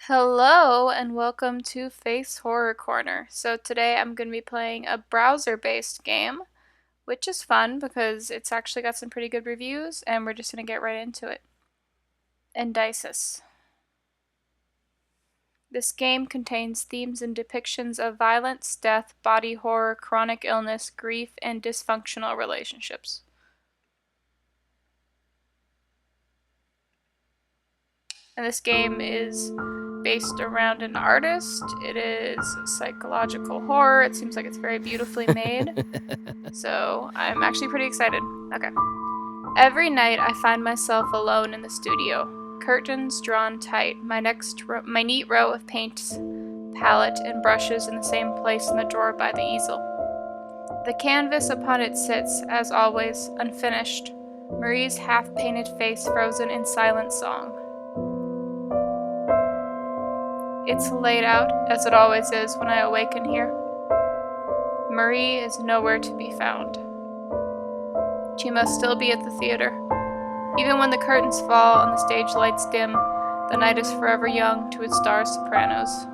Hello and welcome to Face Horror Corner. So today I'm going to be playing a browser-based game, which is fun because it's actually got some pretty good reviews and we're just going to get right into it. Indices. This game contains themes and depictions of violence, death, body horror, chronic illness, grief, and dysfunctional relationships. And this game is based around an artist. It is psychological horror. It seems like it's very beautifully made. So I'm actually pretty excited. Okay. Every night I find myself alone in the studio. Curtains drawn tight. My neat row of paints, palette, and brushes in the same place in the drawer by the easel. The canvas upon it sits, as always, unfinished. Marie's half-painted face frozen in silent song. It's laid out, as it always is when I awaken here. Marie is nowhere to be found. She must still be at the theater. Even when the curtains fall and the stage lights dim, the night is forever young to its star sopranos.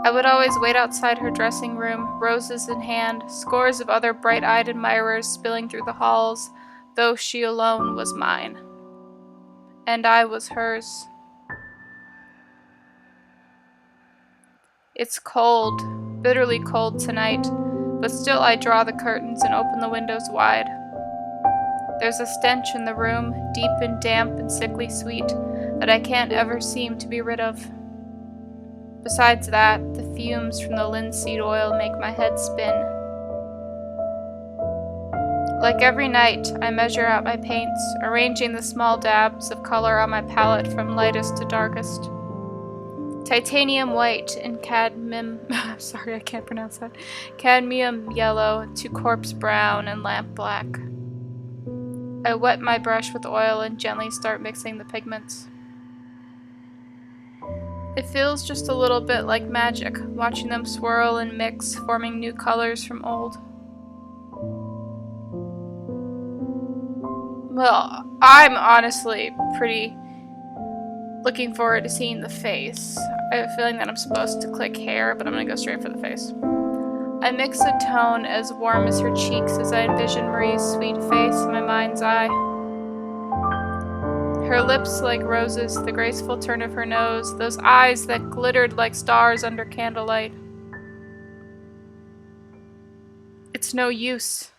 I would always wait outside her dressing room, roses in hand, scores of other bright-eyed admirers spilling through the halls, though she alone was mine. And I was hers. It's cold, bitterly cold tonight, but still I draw the curtains and open the windows wide. There's a stench in the room, deep and damp and sickly sweet, that I can't ever seem to be rid of. Besides that, the fumes from the linseed oil make my head spin. Like every night, I measure out my paints, arranging the small dabs of color on my palette from lightest to darkest. Titanium white and cadmium cadmium yellow to corpse brown and lamp black. I wet my brush with oil and gently start mixing the pigments. It feels just a little bit like magic, watching them swirl and mix, forming new colors from old. Well, I'm honestly pretty looking forward to seeing the face. I have a feeling that I'm supposed to click hair, but I'm gonna go straight for the face. I mix a tone as warm as her cheeks as I envision Marie's sweet face in my mind's eye. Her lips like roses, the graceful turn of her nose, those eyes that glittered like stars under candlelight. It's no use.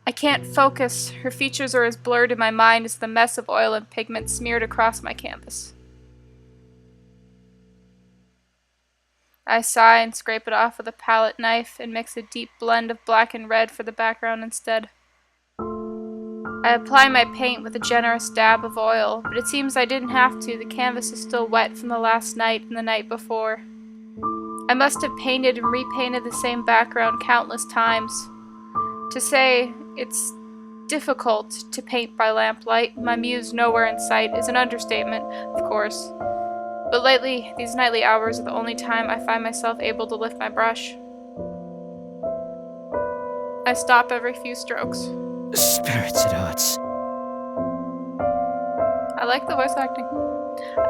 I can't focus. Her features are as blurred in my mind as the mess of oil and pigment smeared across my canvas. I sigh and scrape it off with a palette knife and mix a deep blend of black and red for the background instead. I apply my paint with a generous dab of oil, but it seems I didn't have to. The canvas is still wet from the last night and the night before. I must have painted and repainted the same background countless times. To say it's difficult to paint by lamplight, my muse nowhere in sight, is an understatement, of course. But lately, these nightly hours are the only time I find myself able to lift my brush. I stop every few strokes. Spirits, it hurts. I like the voice acting.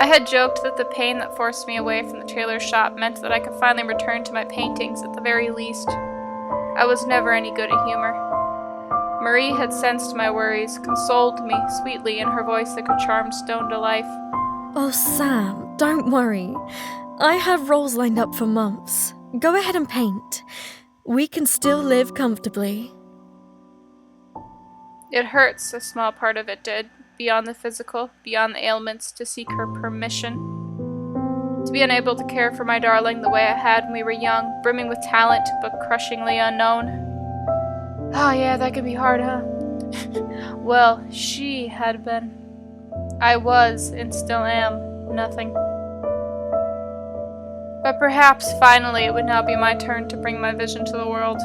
I had joked that the pain that forced me away from the tailor shop meant that I could finally return to my paintings at the very least. I was never any good at humor. Marie had sensed my worries, consoled me sweetly in her voice that could charm stone to life. Oh, Sam, don't worry. I have roles lined up for months. Go ahead and paint. We can still live comfortably. It hurts, a small part of it did, beyond the physical, beyond the ailments, to seek her permission. To be unable to care for my darling the way I had when we were young, brimming with talent, but crushingly unknown. Oh yeah, that could be hard, huh? Well, she had been. I was, and still am, nothing. But perhaps, finally, it would now be my turn to bring my vision to the world.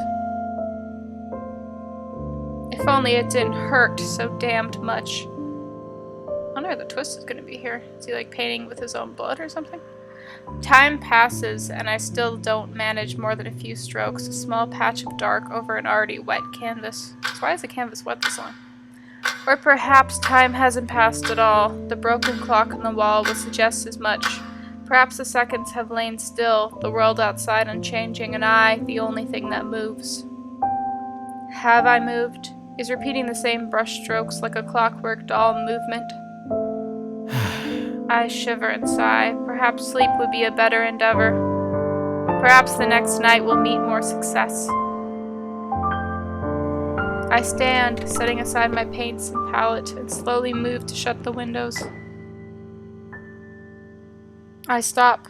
If only it didn't hurt so damned much. I wonder what the twist is gonna be here. Is he like painting with his own blood or something? Time passes, and I still don't manage more than a few strokes, a small patch of dark over an already wet canvas. So why is the canvas wet this long? Or perhaps time hasn't passed at all. The broken clock on the wall will suggest as much. Perhaps the seconds have lain still, the world outside unchanging, and I, the only thing that moves. Have I moved? Is repeating the same brushstrokes like a clockwork doll movement? I shiver and sigh. Perhaps sleep would be a better endeavor. Perhaps the next night will meet more success. I stand, setting aside my paints and palette, and slowly move to shut the windows. I stop.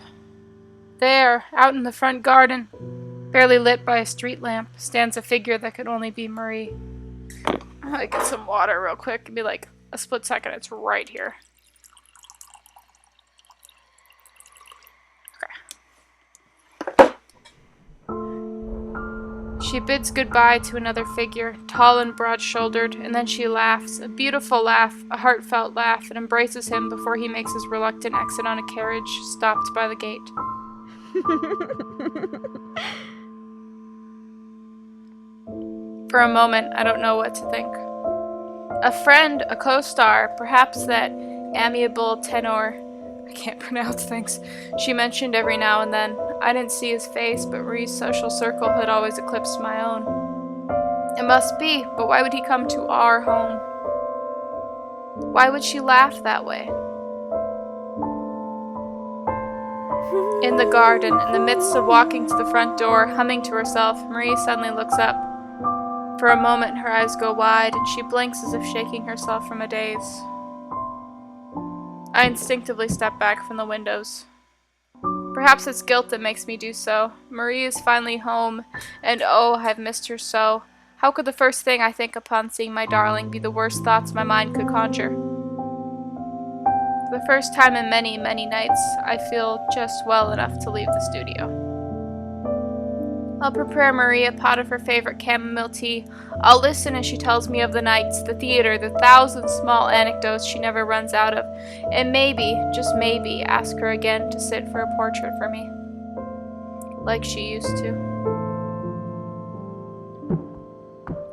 There, out in the front garden, barely lit by a street lamp, stands a figure that could only be Marie. I'm gonna get some water real quick. It'd be like a split second. It's right here. She bids goodbye to another figure, tall and broad-shouldered, and then she laughs, a beautiful laugh, a heartfelt laugh, and embraces him before he makes his reluctant exit on a carriage, stopped by the gate. For a moment, I don't know what to think. A friend, a co-star, perhaps that amiable tenor, I can't pronounce things, she mentioned every now and then. I didn't see his face, but Marie's social circle had always eclipsed my own. It must be, but why would he come to our home? Why would she laugh that way? In the garden, in the midst of walking to the front door, humming to herself, Marie suddenly looks up. For a moment, her eyes go wide, and she blinks as if shaking herself from a daze. I instinctively step back from the windows. Perhaps it's guilt that makes me do so. Marie is finally home, and oh, I've missed her so. How could the first thing I think upon seeing my darling be the worst thoughts my mind could conjure? For the first time in many, many nights, I feel just well enough to leave the studio. I'll prepare Marie a pot of her favorite chamomile tea. I'll listen as she tells me of the nights, the theater, the thousand small anecdotes she never runs out of, and maybe, just maybe, ask her again to sit for a portrait for me, like she used to.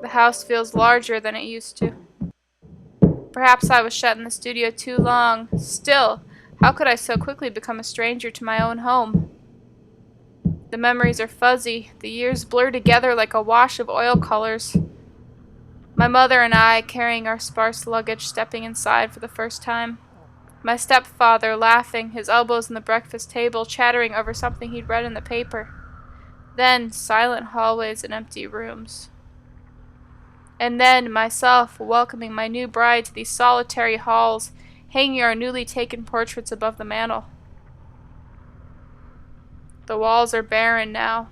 The house feels larger than it used to. Perhaps I was shut in the studio too long. Still, how could I so quickly become a stranger to my own home? The memories are fuzzy, the years blur together like a wash of oil colors. My mother and I, carrying our sparse luggage, stepping inside for the first time. My stepfather, laughing, his elbows on the breakfast table, chattering over something he'd read in the paper. Then, silent hallways and empty rooms. And then, myself, welcoming my new bride to these solitary halls, hanging our newly taken portraits above the mantel. The walls are barren now.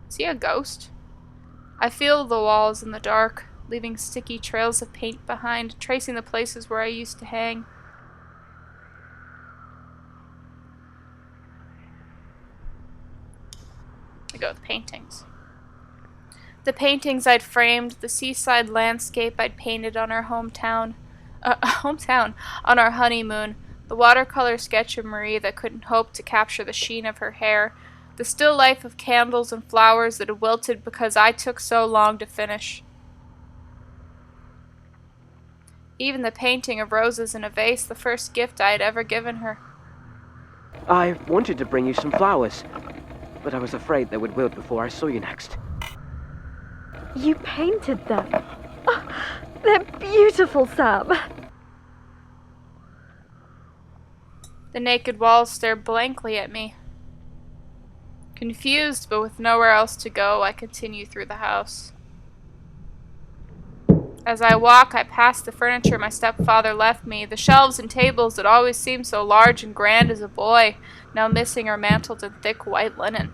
Is he a ghost? I feel the walls in the dark, leaving sticky trails of paint behind, tracing the places where I used to hang. I go with paintings. The paintings I'd framed, the seaside landscape I'd painted on our on our honeymoon, the watercolor sketch of Marie that couldn't hope to capture the sheen of her hair, the still life of candles and flowers that had wilted because I took so long to finish. Even the painting of roses in a vase, the first gift I had ever given her. I wanted to bring you some flowers, but I was afraid they would wilt before I saw you next. You painted them. Oh, they're beautiful, Sam. The naked walls stare blankly at me. Confused, but with nowhere else to go, I continue through the house. As I walk, I pass the furniture my stepfather left me, the shelves and tables that always seemed so large and grand as a boy, now missing or mantled in thick white linen.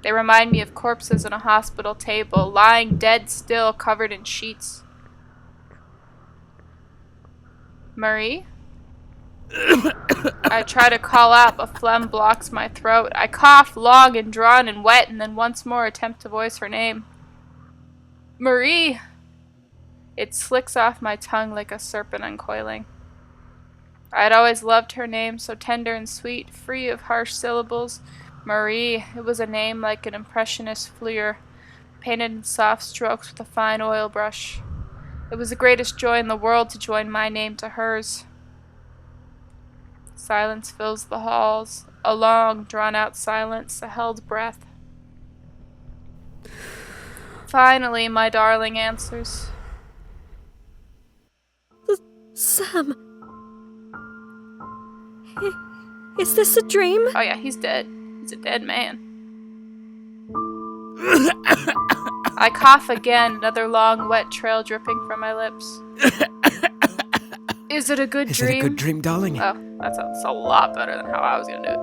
They remind me of corpses on a hospital table, lying dead still, covered in sheets. Marie? I try to call out, but phlegm blocks my throat. I cough long and drawn and wet, and then once more attempt to voice her name. Marie! It slicks off my tongue like a serpent uncoiling. I had always loved her name, so tender and sweet, free of harsh syllables. Marie, it was a name like an impressionist fleur, painted in soft strokes with a fine oil brush. It was the greatest joy in the world to join my name to hers. Silence fills the halls, a long, drawn-out silence, a held breath. Finally, my darling answers. Sam. Is this a dream? Oh yeah, he's dead. He's a dead man. I cough again, another long, wet trail dripping from my lips. Is it a good Is dream? it a good dream, darling? Oh, that sounds a lot better than how I was gonna do it.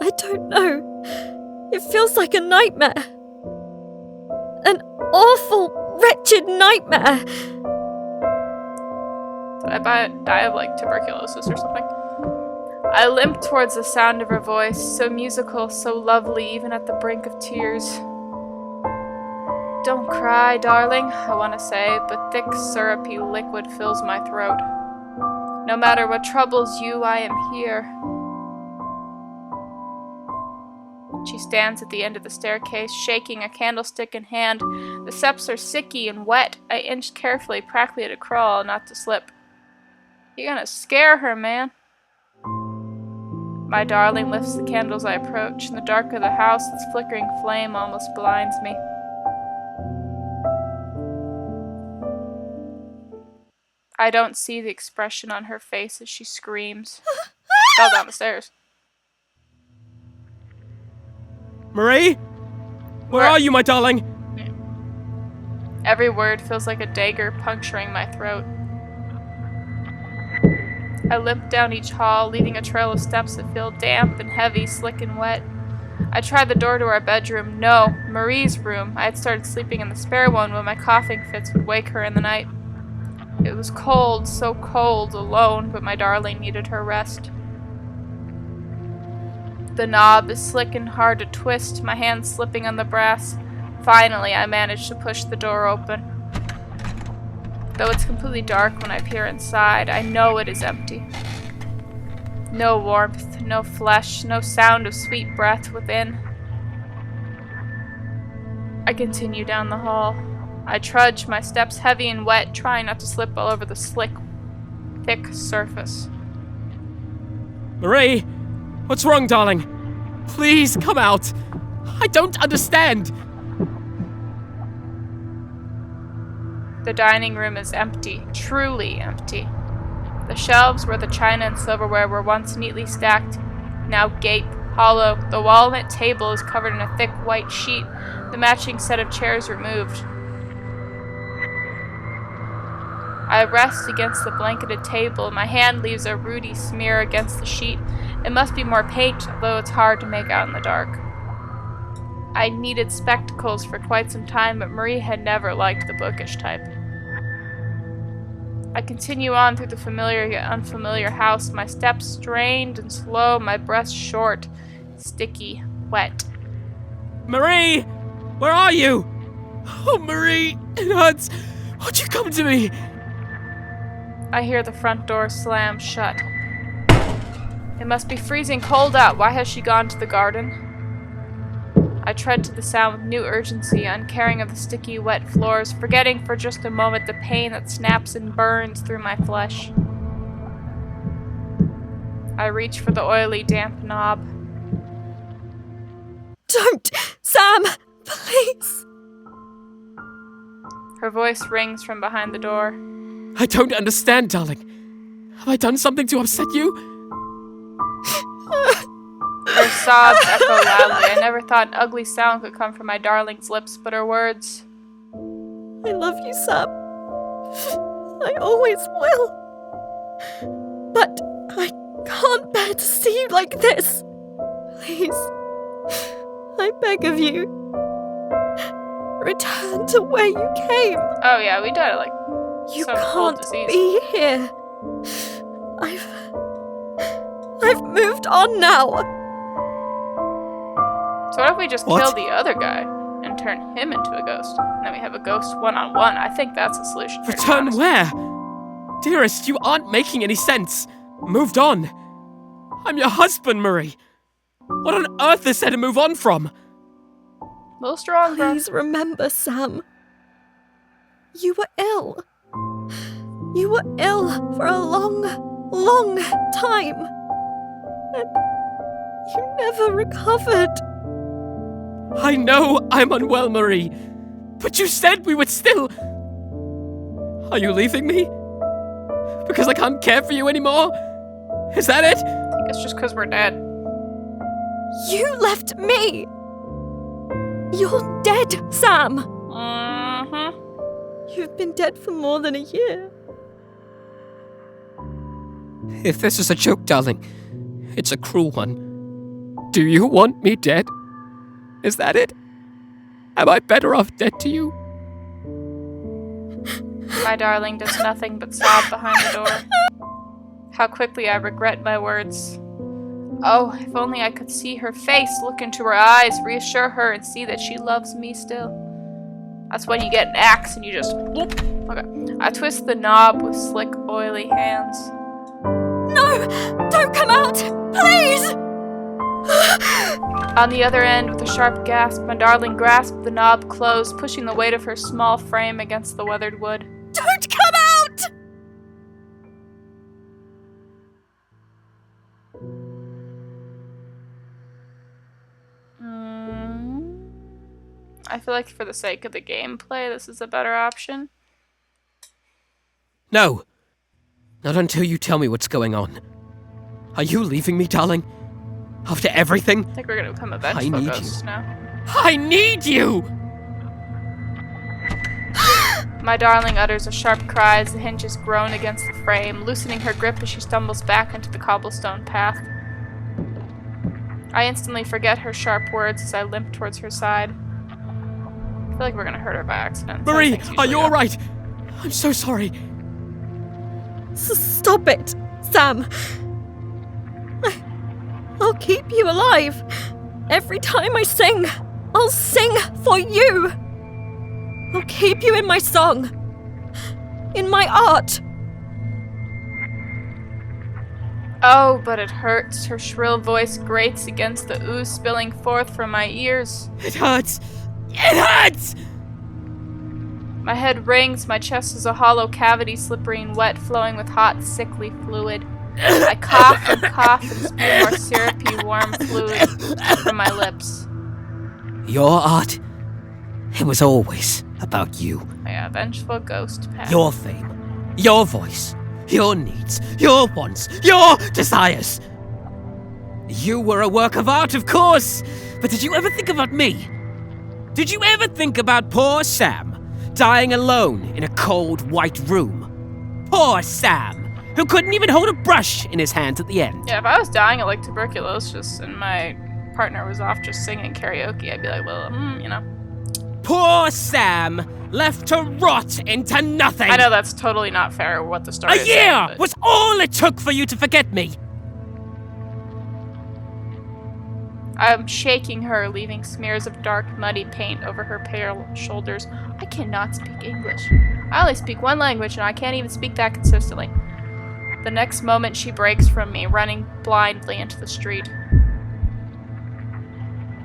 I don't know. It feels like a nightmare. An awful, wretched nightmare. Did I die of like tuberculosis or something? I limp towards the sound of her voice, so musical, so lovely, even at the brink of tears. Don't cry, darling, I want to say, but thick, syrupy liquid fills my throat. No matter what troubles you, I am here. She stands at the end of the staircase, shaking a candlestick in hand. The steps are sticky and wet. I inch carefully, practically at a crawl, not to slip. You're gonna scare her, man. My darling lifts the candles I approach. In the dark of the house, its flickering flame almost blinds me. I don't see the expression on her face as she screams. Fell down the stairs. Marie? Where are you, my darling? Every word feels like a dagger puncturing my throat. I limp down each hall, leaving a trail of steps that feel damp and heavy, slick and wet. I tried the door to our bedroom. No, Marie's room. I had started sleeping in the spare one when my coughing fits would wake her in the night. It was cold, so cold, alone, but my darling needed her rest. The knob is slick and hard to twist, my hand slipping on the brass. Finally, I managed to push the door open. Though it's completely dark when I peer inside, I know it is empty. No warmth, no flesh, no sound of sweet breath within. I continue down the hall. I trudge, my steps heavy and wet, trying not to slip all over the slick, thick surface. Marie? What's wrong, darling? Please, come out. I don't understand. The dining room is empty, truly empty. The shelves where the china and silverware were once neatly stacked now gape, hollow. The walnut table is covered in a thick white sheet, the matching set of chairs removed. I rest against the blanketed table, and my hand leaves a ruddy smear against the sheet. It must be more paint, though it's hard to make out in the dark. I needed spectacles for quite some time, but Marie had never liked the bookish type. I continue on through the familiar yet unfamiliar house, my steps strained and slow, my breath short, sticky, wet. Marie! Where are you? Oh, Marie, it hurts. Won't you come to me? I hear the front door slam shut. It must be freezing cold out. Why has she gone to the garden? I tread to the sound with new urgency, uncaring of the sticky, wet floors, forgetting for just a moment the pain that snaps and burns through my flesh. I reach for the oily, damp knob. Don't! Sam! Please! Her voice rings from behind the door. I don't understand, darling. Have I done something to upset you? Her sobs echo loudly. I never thought an ugly sound could come from my darling's lips, but her words. I love you, Sam. I always will. But I can't bear to see you like this. Please, I beg of you. Return to where you came. Oh yeah, we died of like You some old can't disease. be here. I've moved on now. So what if we just What? kill the other guy and turn him into a ghost? And then we have a ghost one-on-one. I think that's a solution. to be Return honest. where? Dearest, you aren't making any sense. Moved on. I'm your husband, Marie. What on earth is there to move on from? A little strong, bro. Please remember, Sam. You were ill. You were ill for a long, long time. And you never recovered. I know I'm unwell, Marie. But you said we would still... Are you leaving me? Because I can't care for you anymore? Is that it? I think it's just because we're dead. You left me. You're dead, Sam. Mm-hmm. You've been dead for more than a year. If this is a joke, darling, it's a cruel one. Do you want me dead? Is that it? Am I better off dead to you? My darling does nothing but sob behind the door. How quickly I regret my words. Oh, if only I could see her face, look into her eyes, reassure her, and see that she loves me still. That's when you get an axe and you just whoop. Okay. I twist the knob with slick, oily hands. No! Don't come out! Please! On the other end, with a sharp gasp, my darling grasped the knob closed, pushing the weight of her small frame against the weathered wood. Don't come out! I feel like for the sake of the gameplay, this is a better option. No. Not until you tell me what's going on. Are you leaving me, darling? After everything? I think we're gonna become a I vengeful need ghost you. now. I need you! My darling utters a sharp cry as the hinges groan against the frame, loosening her grip as she stumbles back into the cobblestone path. I instantly forget her sharp words as I limp towards her side. I feel like we're gonna hurt her by accident. so Marie, things are usually you go. alright? I'm so sorry. Stop it, Sam. I'll keep you alive. Every time I sing, I'll sing for you. I'll keep you in my song, in my art. Oh, but it hurts. Her shrill voice grates against the ooze spilling forth from my ears. It hurts. It hurts! My head rings, my chest is a hollow cavity, slippery and wet, flowing with hot, sickly fluid. I cough and spew more syrupy, warm fluid from my lips. Your art, it was always about you. Yeah, vengeful ghost path. Your fame, your voice, your needs, your wants, your desires. You were a work of art, of course, but did you ever think about me? Did you ever think about poor Sam, dying alone in a cold, white room? Poor Sam, who couldn't even hold a brush in his hands at the end. Yeah, if I was dying of like tuberculosis and my partner was off just singing karaoke, I'd be like, well, you know. Poor Sam, left to rot into nothing. I know that's totally not fair what the story A is. year saying, but- was all it took for you to forget me. I'm shaking her, leaving smears of dark, muddy paint over her pale shoulders. I cannot speak English. I only speak one language, and I can't even speak that consistently. The next moment, she breaks from me, running blindly into the street.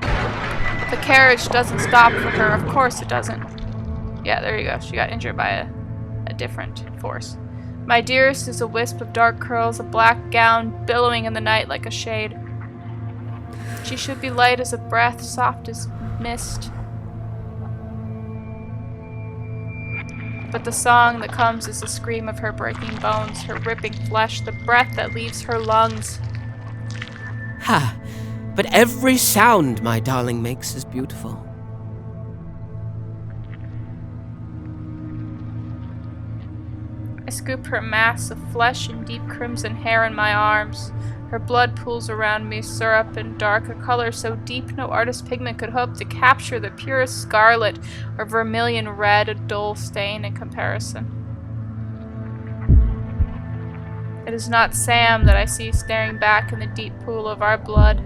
The carriage doesn't stop for her. Of course it doesn't. Yeah, there you go. She got injured by a different force. My dearest is a wisp of dark curls, a black gown billowing in the night like a shade. She should be light as a breath, soft as mist. But the song that comes is the scream of her breaking bones, her ripping flesh, the breath that leaves her lungs. Ha! But every sound my darling makes is beautiful. I scoop her mass of flesh and deep crimson hair in my arms. Her blood pools around me, syrup and dark, a color so deep no artist's pigment could hope to capture the purest scarlet or vermilion red, a dull stain in comparison. It is not Sam that I see staring back in the deep pool of our blood.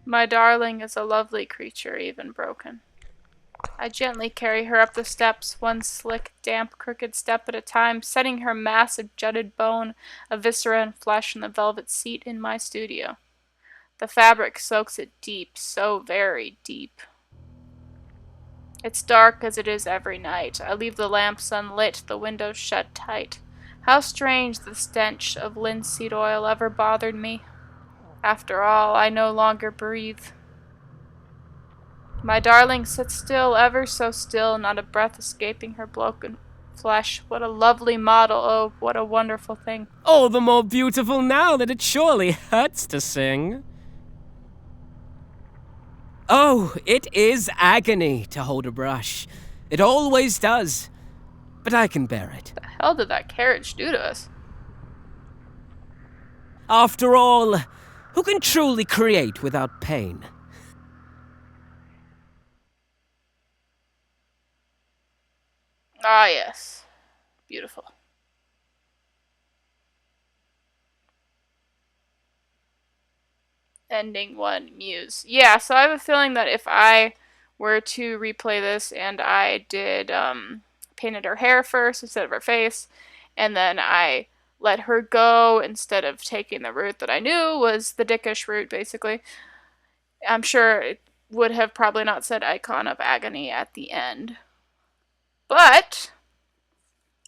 My darling is a lovely creature, even broken. I gently carry her up the steps, one slick, damp, crooked step at a time, setting her mass of jutted bone, of viscera and flesh on the velvet seat in my studio. The fabric soaks it deep, so very deep. It's dark as it is every night. I leave the lamps unlit, the windows shut tight. How strange the stench of linseed oil ever bothered me. After all, I no longer breathe. My darling sits still, ever so still, not a breath escaping her broken flesh. What a lovely model, oh, what a wonderful thing. All the more beautiful now that it surely hurts to sing. Oh, it is agony to hold a brush. It always does. But I can bear it. What the hell did that carriage do to us? After all, who can truly create without pain? Ah, yes. Beautiful. Ending 1, Muse. Yeah, so I have a feeling that if I were to replay this and I did painted her hair first instead of her face, and then I let her go instead of taking the route that I knew was the dickish route, basically, I'm sure it would have probably not said Icon of Agony at the end. But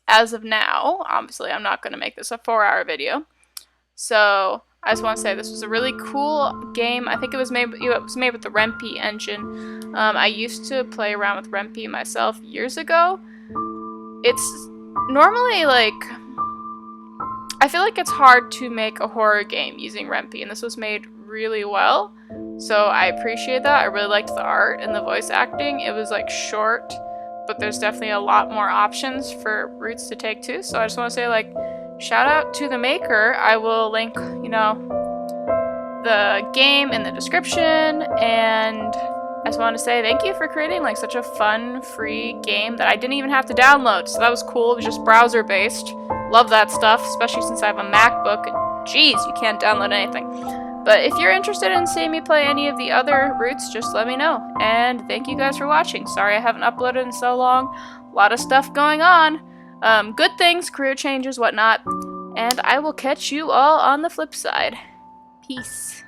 as of now, obviously I'm not going to make this a 4-hour video. So I just want to say this was a really cool game. I think it was made with the Rempe engine. I used to play around with Rempe myself years ago. It's normally like, I feel like it's hard to make a horror game using Rempe, and this was made really well. So I appreciate that. I really liked the art and the voice acting. It was like short, but there's definitely a lot more options for routes to take too. So I just want to say, like, shout out to the maker. I will link, the game in the description, and I just want to say thank you for creating like such a fun, free game that I didn't even have to download. So that was cool. It was just browser based. Love that stuff, especially since I have a MacBook. Jeez, you can't download anything. But if you're interested in seeing me play any of the other routes, just let me know. And thank you guys for watching. Sorry I haven't uploaded in so long. A lot of stuff going on. Good things, career changes, whatnot. And I will catch you all on the flip side. Peace.